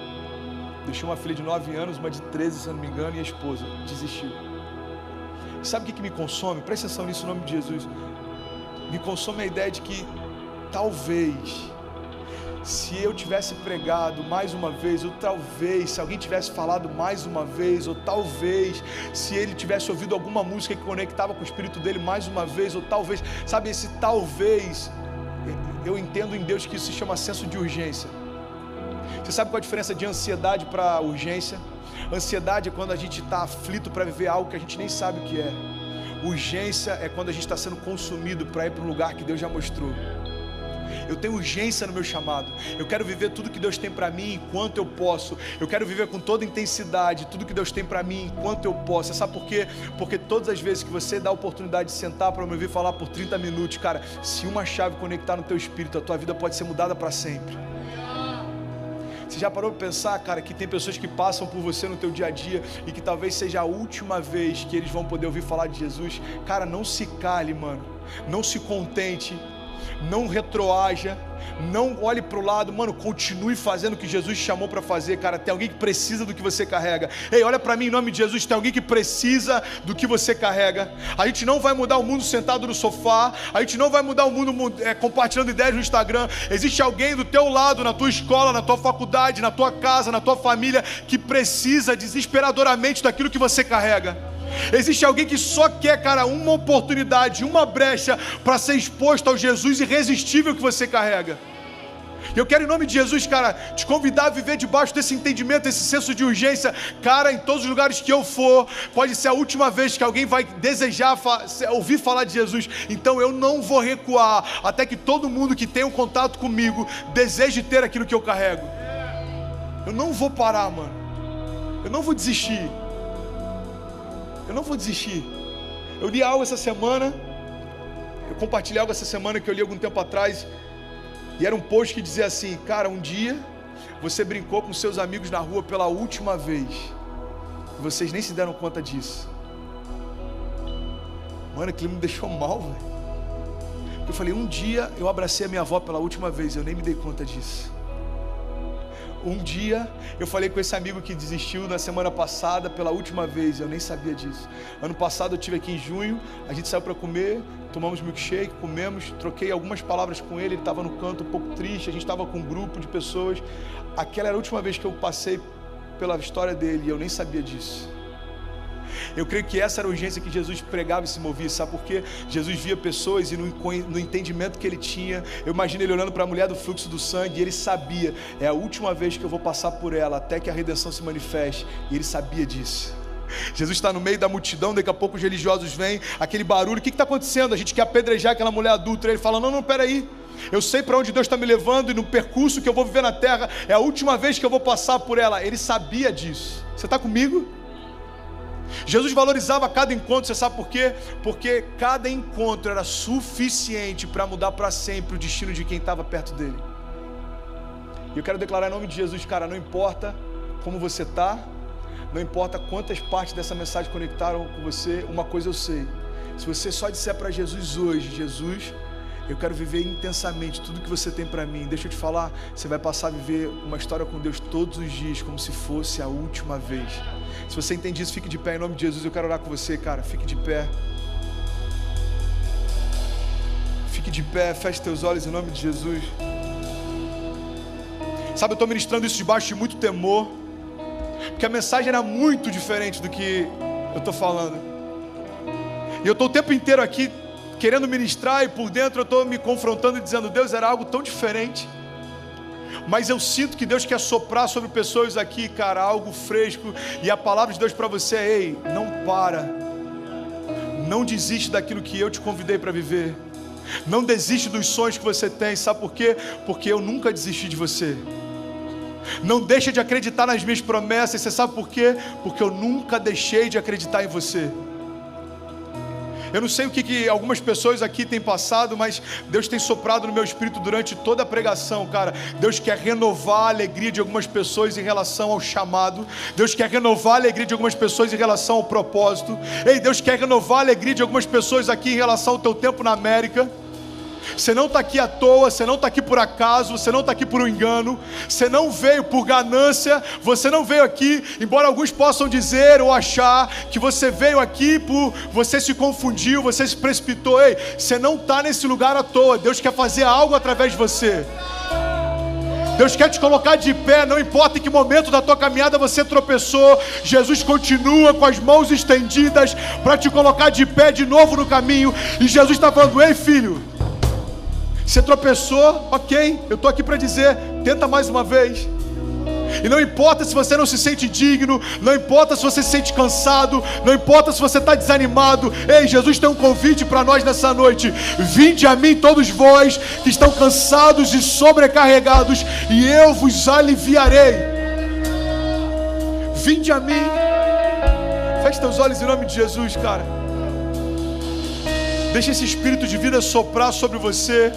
Deixou uma filha de 9 anos, uma de 13, se eu não me engano, e a esposa. Desistiu. E sabe o que me consome? Presta atenção nisso, em nome de Jesus. Me consome a ideia de que talvez, se eu tivesse pregado mais uma vez, ou talvez, se alguém tivesse falado mais uma vez, ou talvez, se ele tivesse ouvido alguma música que conectava com o espírito dele mais uma vez, ou talvez, sabe, esse talvez, eu entendo em Deus que isso se chama senso de urgência. Você sabe qual a diferença de ansiedade para urgência? Ansiedade é quando a gente está aflito para viver algo que a gente nem sabe o que é. Urgência é quando a gente está sendo consumido para ir para um lugar que Deus já mostrou. Eu tenho urgência no meu chamado. Eu quero viver tudo que Deus tem para mim enquanto eu posso. Eu quero viver com toda intensidade tudo que Deus tem para mim enquanto eu posso. Sabe por quê? Porque todas as vezes que você dá a oportunidade de sentar para me ouvir falar por 30 minutos, cara, se uma chave conectar no teu espírito, a tua vida pode ser mudada para sempre. Você já parou para pensar, cara, que tem pessoas que passam por você no teu dia a dia e que talvez seja a última vez que eles vão poder ouvir falar de Jesus? Cara, não se cale, mano. Não se contente. Não retroaja, não olhe para o lado, mano, continue fazendo o que Jesus te chamou para fazer, cara. Tem alguém que precisa do que você carrega. Ei, olha para mim em nome de Jesus, tem alguém que precisa do que você carrega. A gente não vai mudar o mundo sentado no sofá, a gente não vai mudar o mundo compartilhando ideias no Instagram. Existe alguém do teu lado, na tua escola, na tua faculdade, na tua casa, na tua família, que precisa desesperadoramente daquilo que você carrega. Existe alguém que só quer, cara, uma oportunidade, uma brecha para ser exposto ao Jesus irresistível que você carrega. Eu quero, em nome de Jesus, cara, te convidar a viver debaixo desse entendimento, esse senso de urgência. Cara, em todos os lugares que eu for, pode ser a última vez que alguém vai desejar ouvir falar de Jesus. Então eu não vou recuar até que todo mundo que tem um contato comigo deseje ter aquilo que eu carrego. Eu não vou parar, mano. Eu não vou desistir. Eu não vou desistir. Eu li algo essa semana, eu compartilhei algo essa semana que eu li algum tempo atrás, e era um post que dizia assim, cara, um dia você brincou com seus amigos na rua pela última vez, e vocês nem se deram conta disso. Mano, aquilo me deixou mal, velho. Eu falei, um dia eu abracei a minha avó pela última vez, eu nem me dei conta disso. Um dia eu falei com esse amigo que desistiu na semana passada pela última vez, eu nem sabia disso. Ano passado eu estive aqui em junho, a gente saiu para comer, tomamos milkshake, comemos, troquei algumas palavras com ele estava no canto um pouco triste, a gente estava com um grupo de pessoas. Aquela era a última vez que eu passei pela história dele e eu nem sabia disso. Eu creio que essa era a urgência que Jesus pregava e se movia, sabe por quê? Jesus via pessoas e no entendimento que ele tinha, eu imagino ele olhando para a mulher do fluxo do sangue e ele sabia, é a última vez que eu vou passar por ela até que a redenção se manifeste, e ele sabia disso. Jesus está no meio da multidão, daqui a pouco os religiosos vêm, aquele barulho, o que está acontecendo? A gente quer apedrejar aquela mulher adulta, ele fala, não, peraí, eu sei para onde Deus está me levando e no percurso que eu vou viver na terra, é a última vez que eu vou passar por ela. Ele sabia disso. Você está comigo? Jesus valorizava cada encontro, você sabe por quê? Porque cada encontro era suficiente para mudar para sempre o destino de quem estava perto dele. E eu quero declarar em nome de Jesus, cara, não importa como você está, não importa quantas partes dessa mensagem conectaram com você, uma coisa eu sei, Se você só disser para Jesus hoje: Jesus, eu quero viver intensamente tudo que você tem para mim. Deixa eu te falar, você vai passar a viver uma história com Deus todos os dias, como se fosse a última vez. Se você entende isso, fique de pé em nome de Jesus. Eu quero orar com você, cara. Fique de pé. Fique de pé, feche teus olhos em nome de Jesus. Sabe, eu estou ministrando isso debaixo de muito temor, porque a mensagem era muito diferente do que eu estou falando. E eu estou o tempo inteiro aqui querendo ministrar, e por dentro eu estou me confrontando e dizendo: Deus, era algo tão diferente. Mas eu sinto que Deus quer soprar sobre pessoas aqui, cara, algo fresco. E a palavra de Deus para você é: ei, não para. Não desiste daquilo que eu te convidei para viver. Não desiste dos sonhos que você tem. Sabe por quê? Porque eu nunca desisti de você. Não deixa de acreditar nas minhas promessas. Você sabe por quê? Porque eu nunca deixei de acreditar em você. Eu não sei o que algumas pessoas aqui têm passado, mas Deus tem soprado no meu espírito durante toda a pregação, cara. Deus quer renovar a alegria de algumas pessoas em relação ao chamado. Deus quer renovar a alegria de algumas pessoas em relação ao propósito. Ei, Deus quer renovar a alegria de algumas pessoas aqui em relação ao teu tempo na América. Você não está aqui à toa, você não está aqui por acaso, você não está aqui por um engano, você não veio por ganância, você não veio aqui, embora alguns possam dizer ou achar que você veio aqui por você se confundiu, você se precipitou. Ei, você não está nesse lugar à toa. Deus quer fazer algo através de você. Deus quer te colocar de pé, não importa em que momento da tua caminhada você tropeçou. Jesus continua com as mãos estendidas para te colocar de pé de novo no caminho. E Jesus está falando: ei, filho, você tropeçou, ok, eu estou aqui para dizer: tenta mais uma vez. E não importa se você não se sente digno, não importa se você se sente cansado, não importa se você está desanimado. Ei, Jesus tem um convite para nós nessa noite: vinde a mim todos vós que estão cansados e sobrecarregados, e eu vos aliviarei. Vinde a mim. Feche teus olhos em nome de Jesus, cara. Deixa esse espírito de vida soprar sobre você.